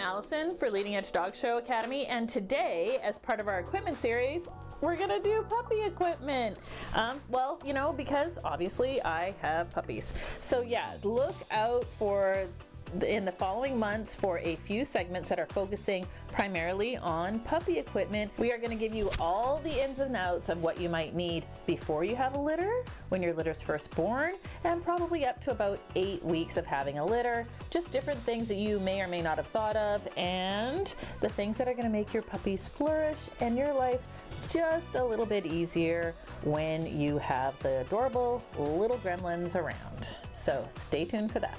Allison for Leading Edge Dog Show Academy, and today, as part of our equipment series, we're gonna do puppy equipment. Well, you know, because obviously I have puppies. So yeah, look out for in the following months for a few segments that are focusing primarily on puppy equipment. We are going to give you all the ins and outs of what you might need before you have a litter, when your litter's first born, and probably up to about 8 weeks of having a litter. Just different things that you may or may not have thought of, and the things that are going to make your puppies flourish and your life just a little bit easier when you have the adorable little gremlins around. So stay tuned for that.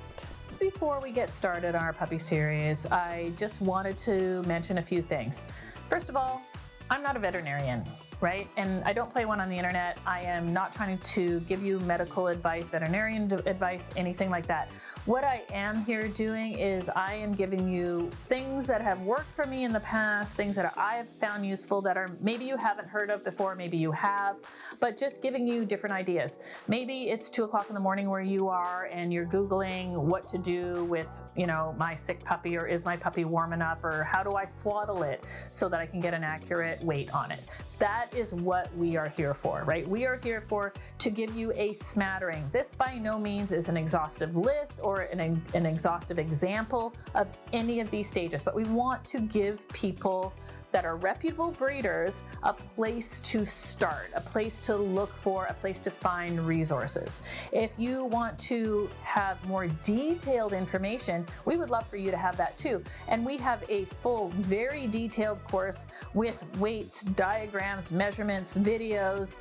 Before we get started on our puppy series, I just wanted to mention a few things. First of all, I'm not a veterinarian, right? And I don't play one on the internet. I am not trying to give you medical advice, veterinarian advice, anything like that. What I am here doing is I am giving you things that have worked for me in the past, things that I have found useful that are maybe you haven't heard of before, maybe you have, but just giving you different ideas. Maybe it's 2 o'clock in the morning where you are and you're Googling what to do with, you know, my sick puppy, or is my puppy warm enough, or how do I swaddle it so that I can get an accurate weight on it. That is what we are here for, right? We are here to give you a smattering. This by no means is an exhaustive list or an exhaustive example of any of these stages, but we want to give people that are reputable breeders a place to start, a place to look for, a place to find resources. If you want to have more detailed information, we would love for you to have that too. And we have a full, very detailed course with weights, diagrams, measurements, videos,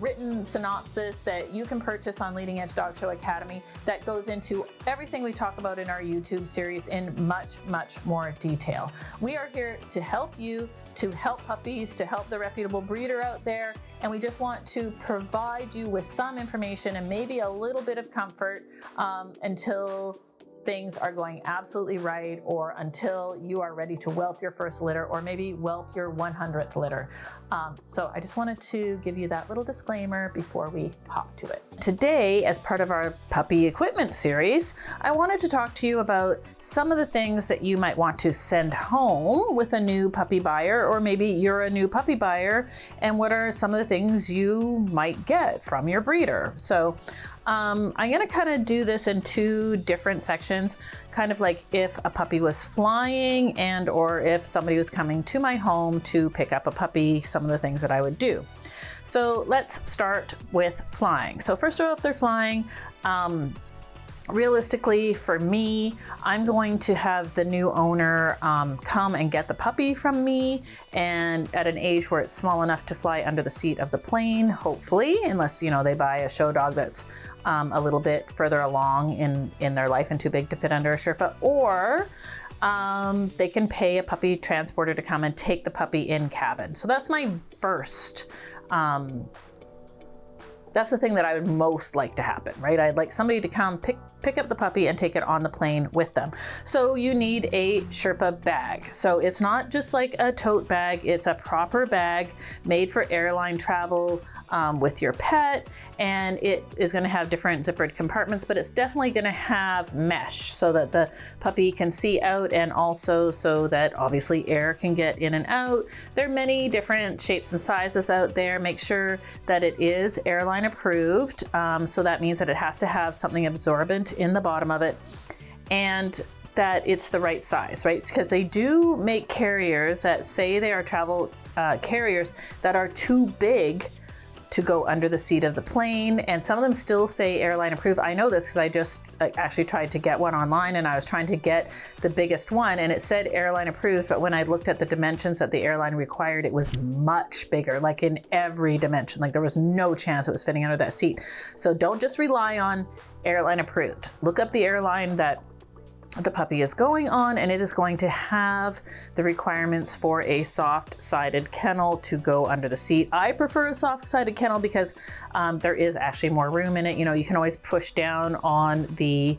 written synopsis that you can purchase on Leading Edge Dog Show Academy that goes into everything we talk about in our YouTube series in much, much more detail. We are here to help you, to help puppies, to help the reputable breeder out there, and we just want to provide you with some information and maybe a little bit of comfort until things are going absolutely right, or until you are ready to whelp your first litter, or maybe whelp your 100th litter. So I just wanted to give you that little disclaimer before we hop to it. Today, as part of our puppy equipment series, I wanted to talk to you about some of the things that you might want to send home with a new puppy buyer, or maybe you're a new puppy buyer, and what are some of the things you might get from your breeder. So I'm going to kind of do this in 2 different sections, kind of like if a puppy was flying and or if somebody was coming to my home to pick up a puppy, some of the things that I would do. So let's start with flying. So first of all, if they're flying, realistically for me, I'm going to have the new owner come and get the puppy from me, and at an age where it's small enough to fly under the seat of the plane, hopefully, unless, you know, they buy a show dog that's a little bit further along in their life and too big to fit under a Sherpa, or they can pay a puppy transporter to come and take the puppy in cabin. So that's my first that's the thing that I would most like to happen, right? I'd like somebody to come pick up the puppy and take it on the plane with them. So you need a Sherpa bag. So it's not just like a tote bag, it's a proper bag made for airline travel with your pet, and it is going to have different zippered compartments, but it's definitely going to have mesh so that the puppy can see out, and also so that obviously air can get in and out. There are many different shapes and sizes out there. Make sure that it is airline approved. So that means that it has to have something absorbent in the bottom of it, and that it's the right size, right? Because they do make carriers that say they are travel carriers that are too big to go under the seat of the plane, and some of them still say airline approved. I know this because I just actually tried to get one online, and I was trying to get the biggest one and it said airline approved, but when I looked at the dimensions that the airline required, it was much bigger, like in every dimension. Like there was no chance it was fitting under that seat. So don't just rely on airline approved. Look up the airline that the puppy is going on, and it is going to have the requirements for a soft-sided kennel to go under the seat. I prefer a soft-sided kennel because there is actually more room in it. You know, you can always push down on the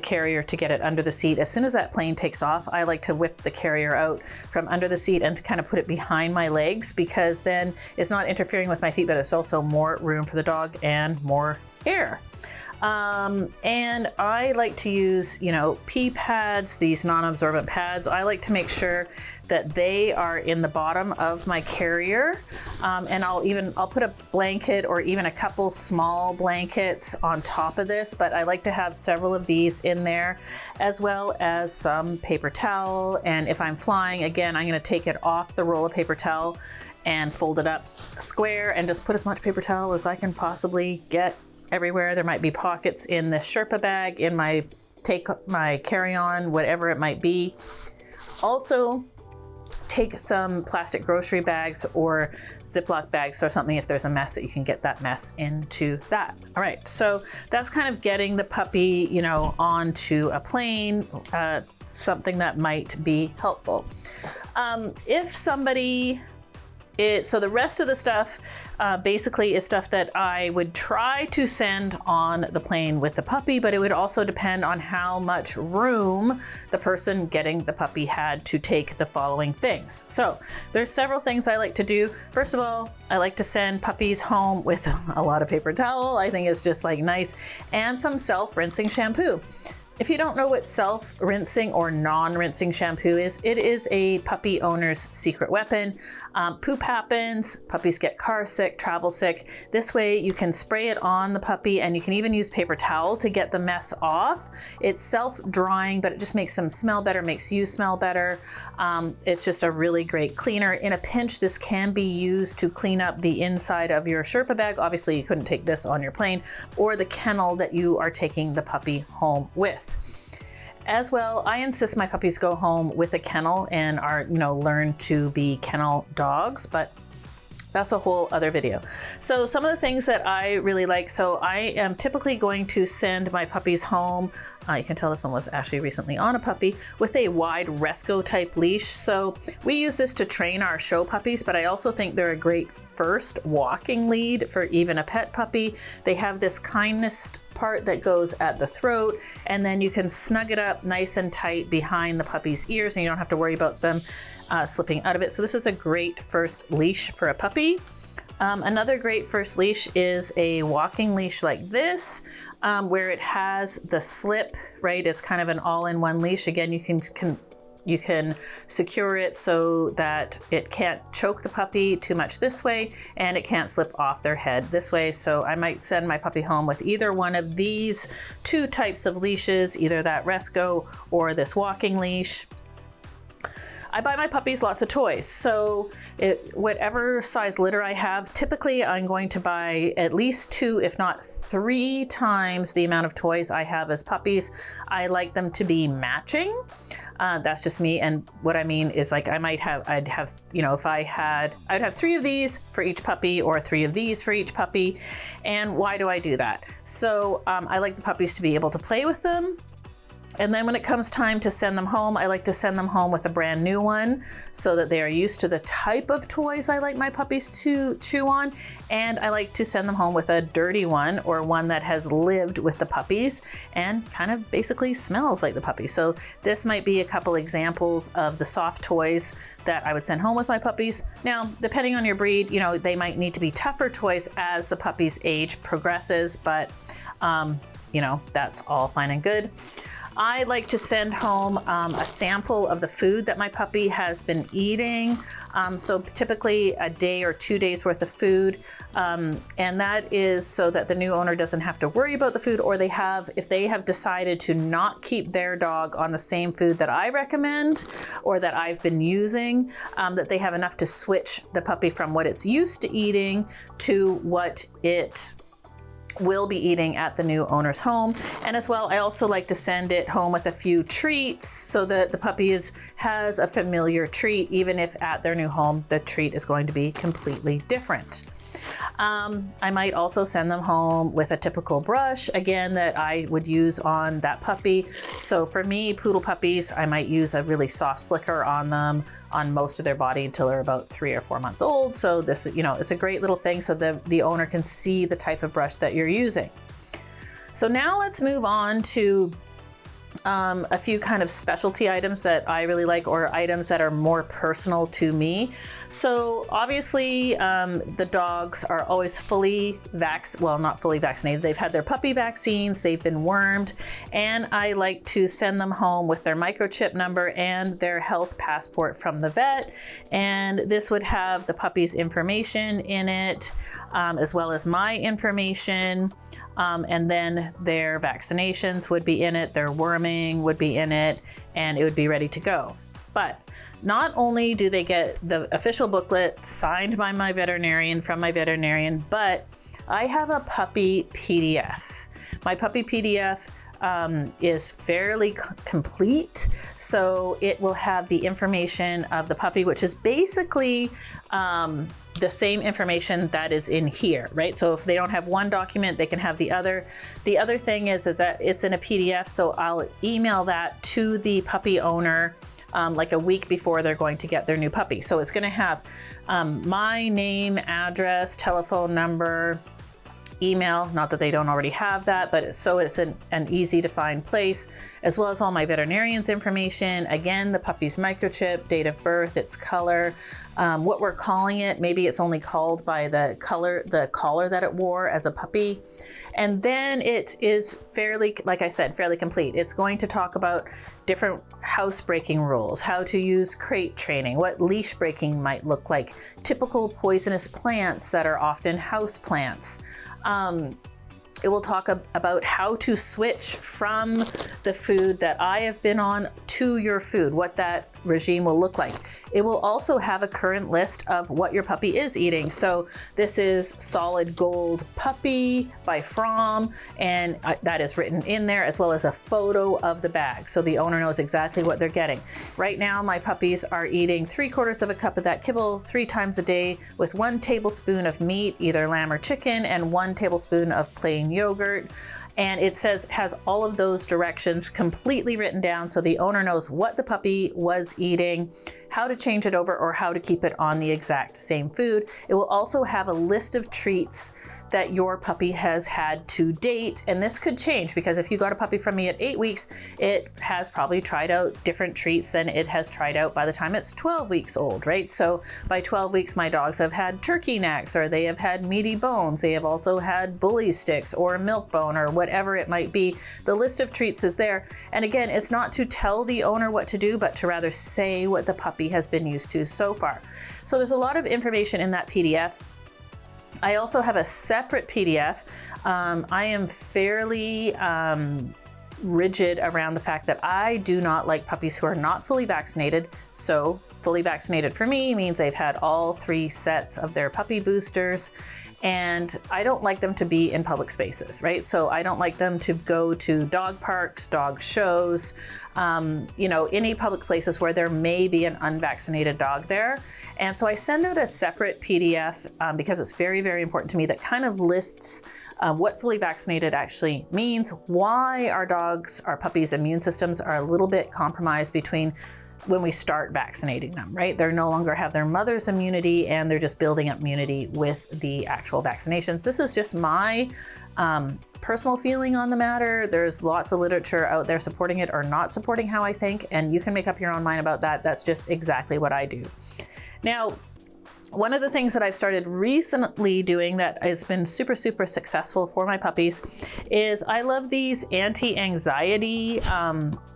carrier to get it under the seat. As soon as that plane takes off, I like to whip the carrier out from under the seat and kind of put it behind my legs, because then it's not interfering with my feet, but it's also more room for the dog and more air. And I like to use, you know, pee pads, these non-absorbent pads. I like to make sure that they are in the bottom of my carrier. And I'll put a blanket or even a couple small blankets on top of this, but I like to have several of these in there, as well as some paper towel. And if I'm flying, again, I'm gonna take it off the roll of paper towel and fold it up square and just put as much paper towel as I can possibly get everywhere. There might be pockets in the Sherpa bag, in my carry-on, whatever it might be. Also, take some plastic grocery bags or Ziploc bags or something if there's a mess, that you can get that mess into that. All right, so that's kind of getting the puppy, you know, onto a plane, something that might be helpful. If somebody so the rest of the stuff basically is stuff that I would try to send on the plane with the puppy, but it would also depend on how much room the person getting the puppy had to take the following things. So there's several things I like to do. First of all, I like to send puppies home with a lot of paper towel. I think it's just like nice, and some self-rinsing shampoo. If you don't know what self-rinsing or non-rinsing shampoo is, it is a puppy owner's secret weapon. Poop happens, puppies get car sick, travel sick. This way you can spray it on the puppy, and you can even use paper towel to get the mess off. It's self-drying, but it just makes them smell better, makes you smell better. It's just a really great cleaner. In a pinch, this can be used to clean up the inside of your Sherpa bag. Obviously, you couldn't take this on your plane, or the kennel that you are taking the puppy home with. As well, I insist my puppies go home with a kennel and are, you know, learn to be kennel dogs, but that's a whole other video. So some of the things that I really like, so I am typically going to send my puppies home. You can tell this one was actually recently on a puppy, with a wide Resco type leash. So we use this to train our show puppies, but I also think they're a great first walking lead for even a pet puppy. They have this kindness part that goes at the throat, and then you can snug it up nice and tight behind the puppy's ears, and you don't have to worry about them slipping out of it. So this is a great first leash for a puppy. Another great first leash is a walking leash like this, where it has the slip, right? It's kind of an all-in-one leash. Again, you can secure it so that it can't choke the puppy too much this way, and it can't slip off their head this way. So I might send my puppy home with either one of these two types of leashes, either that Resco or this walking leash. I buy my puppies lots of toys. So whatever size litter I have, typically I'm going to buy at least 2, if not 3 times the amount of toys I have as puppies. I like them to be matching. That's just me. And what I mean is, like, I'd have, you know, I'd have 3 of these for each puppy, or 3 of these for each puppy. And why do I do that? So I like the puppies to be able to play with them. And then when it comes time to send them home, I like to send them home with a brand new one, so that they are used to the type of toys I like my puppies to chew on. And I like to send them home with a dirty one, or one that has lived with the puppies and kind of basically smells like the puppy. So this might be a couple examples of the soft toys that I would send home with my puppies. Now, depending on your breed, you know, they might need to be tougher toys as the puppy's age progresses, but you know, that's all fine and good. I like to send home a sample of the food that my puppy has been eating. So typically a day or 2 days worth of food. And that is so that the new owner doesn't have to worry about the food, or if they have decided to not keep their dog on the same food that I recommend or that I've been using, that they have enough to switch the puppy from what it's used to eating to what it will be eating at the new owner's home. And as well, I also like to send it home with a few treats, so that the puppy has a familiar treat, even if at their new home the treat is going to be completely different. I might also send them home with a typical brush, again, that I would use on that puppy. So for me, poodle puppies, I might use a really soft slicker on them, on most of their body, until they're about 3 or 4 months old. So this, you know, it's a great little thing, so the owner can see the type of brush that you're using. So now let's move on to a few kind of specialty items that I really like, or items that are more personal to me. So obviously the dogs are always not fully vaccinated. They've had their puppy vaccines, they've been wormed, and I like to send them home with their microchip number and their health passport from the vet. And this would have the puppy's information in it, as well as my information. And then their vaccinations would be in it, their worming would be in it, and it would be ready to go. But not only do they get the official booklet signed by my veterinarian, from my veterinarian, but I have a puppy PDF. My puppy PDF is fairly complete. So it will have the information of the puppy, which is basically the same information that is in here, right? So if they don't have one document, they can have the other. The other thing is that it's in a PDF, so I'll email that to the puppy owner like a week before they're going to get their new puppy. So it's going to have my name, address, telephone number, email, not that they don't already have that, but so it's an easy to find place, as well as all my veterinarian's information. Again, the puppy's microchip, date of birth, its color, what we're calling it. Maybe it's only called by the collar that it wore as a puppy. And then it is fairly, like I said, fairly complete. It's going to talk about different housebreaking rules, how to use crate training, what leash breaking might look like, typical poisonous plants that are often house plants. It will talk about how to switch from the food that I have been on to your food, what that regime will look like. It will also have a current list of what your puppy is eating. So this is Solid Gold Puppy by From, and that is written in there, as well as a photo of the bag, so the owner knows exactly what they're getting. Right now, my puppies are eating 3/4 of a cup of that kibble 3 times a day with 1 tablespoon of meat, either lamb or chicken, and 1 tablespoon of plain yogurt. And it has all of those directions completely written down, so the owner knows what the puppy was eating, how to change it over, or how to keep it on the exact same food. It will also have a list of treats that your puppy has had to date, and this could change, because if you got a puppy from me at 8 weeks, it has probably tried out different treats than it has tried out by the time it's 12 weeks old, right? So by 12 weeks, my dogs have had turkey necks, or they have had meaty bones. They have also had bully sticks or milk bone, or whatever it might be. The list of treats is there. And again, it's not to tell the owner what to do, but to rather say what the puppy has been used to so far. So there's a lot of information in that PDF. I also have a separate PDF. I am fairly rigid around the fact that I do not like puppies who are not fully vaccinated. So fully vaccinated for me means they've had all 3 sets of their puppy boosters. And I don't like them to be in public spaces, right? So I don't like them to go to dog parks, dog shows, any public places where there may be an unvaccinated dog there. And so I send out a separate PDF because it's very, very important to me, that kind of lists what fully vaccinated actually means, why our puppies' immune systems are a little bit compromised between when we start vaccinating them, right? They no longer have their mother's immunity, and they're just building up immunity with the actual vaccinations. This is just my personal feeling on the matter. There's lots of literature out there supporting it or not supporting how I think, and you can make up your own mind about that. That's just exactly what I do. Now, one of the things that I've started recently doing that has been super, super successful for my puppies is I love these anti-anxiety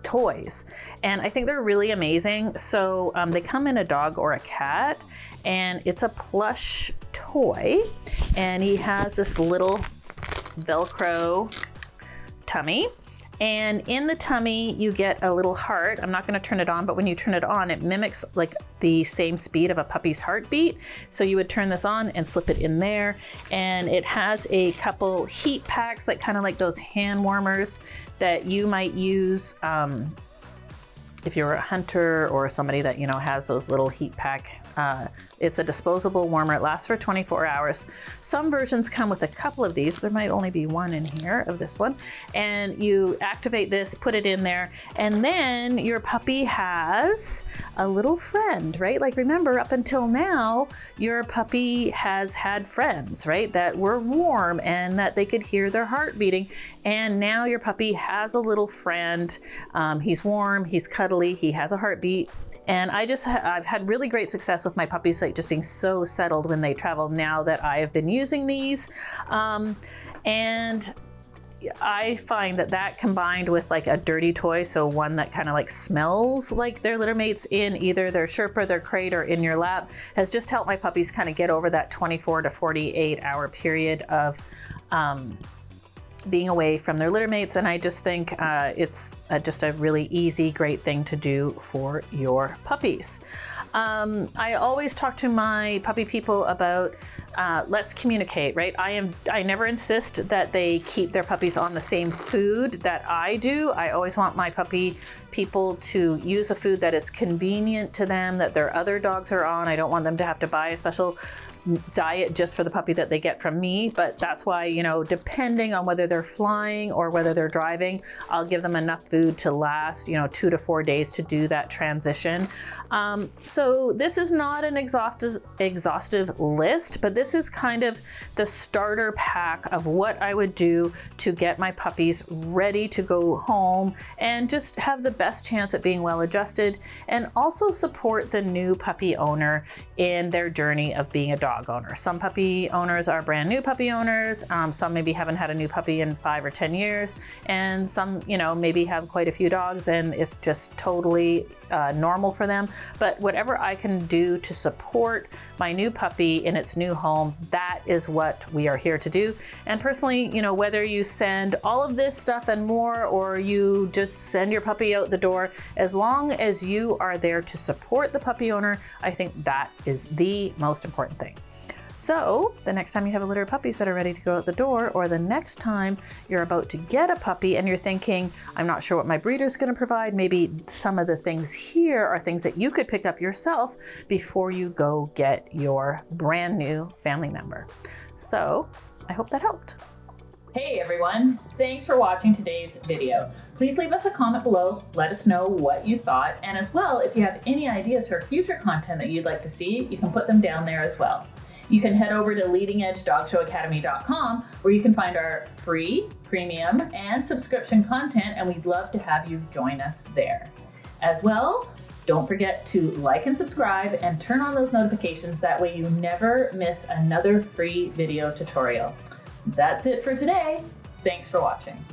toys. And I think they're really amazing. So they come in a dog or a cat, and it's a plush toy. And he has this little Velcro tummy. And in the tummy, you get a little heart. I'm not going to turn it on, but when you turn it on, it mimics like the same speed of a puppy's heartbeat. So you would turn this on and slip it in there. And it has a couple heat packs, kind of like those hand warmers that you might use if you're a hunter or somebody that, you know, has those little heat pack, it's a disposable warmer. It lasts for 24 hours. Some versions come with a couple of these. There might only be one in here of this one. And you activate this, put it in there, and then your puppy has a little friend, right? Like, remember, up until now, your puppy has had friends, right? That were warm and that they could hear their heart beating. And now your puppy has a little friend. He's warm, he's cuddly, he has a heartbeat. And I've had really great success with my puppies, like just being so settled when they travel now that I have been using these. And I find that combined with like a dirty toy, so one that kind of like smells like their litter mates in either their Sherpa, their crate, or in your lap, has just helped my puppies kind of get over that 24 to 48 hour period of being away from their litter mates. And I just think it's just a really easy, great thing to do for your puppies. I always talk to my puppy people about let's communicate, right? I never insist that they keep their puppies on the same food that I do. I always want my puppy people to use a food that is convenient to them, that their other dogs are on. I don't want them to have to buy a special diet just for the puppy that they get from me. But that's why, you know, depending on whether they're flying or whether they're driving, I'll give them enough food to last, you know, 2 to 4 days to do that transition. So this is not an exhaustive list, but this is kind of the starter pack of what I would do to get my puppies ready to go home and just have the best chance at being well adjusted, and also support the new puppy owner in their journey of being a dog owner. Some puppy owners are brand new puppy owners. Some maybe haven't had a new puppy in 5 or 10 years. And some, you know, maybe have quite a few dogs and it's just totally normal for them. But whatever I can do to support my new puppy in its new home, that is what we are here to do. And personally, you know, whether you send all of this stuff and more, or you just send your puppy out the door, as long as you are there to support the puppy owner, I think that is the most important thing. So the next time you have a litter of puppies that are ready to go out the door, or the next time you're about to get a puppy and you're thinking, I'm not sure what my breeder's going to provide, maybe some of the things here are things that you could pick up yourself before you go get your brand new family member. So I hope that helped. Hey everyone, thanks for watching today's video. Please leave us a comment below, let us know what you thought, and as well, if you have any ideas for future content that you'd like to see, you can put them down there as well. You can head over to leadingedgedogshow.com where you can find our free, premium, and subscription content, and we'd love to have you join us there. As well, don't forget to like and subscribe and turn on those notifications, that way you never miss another free video tutorial. That's it for today. Thanks for watching.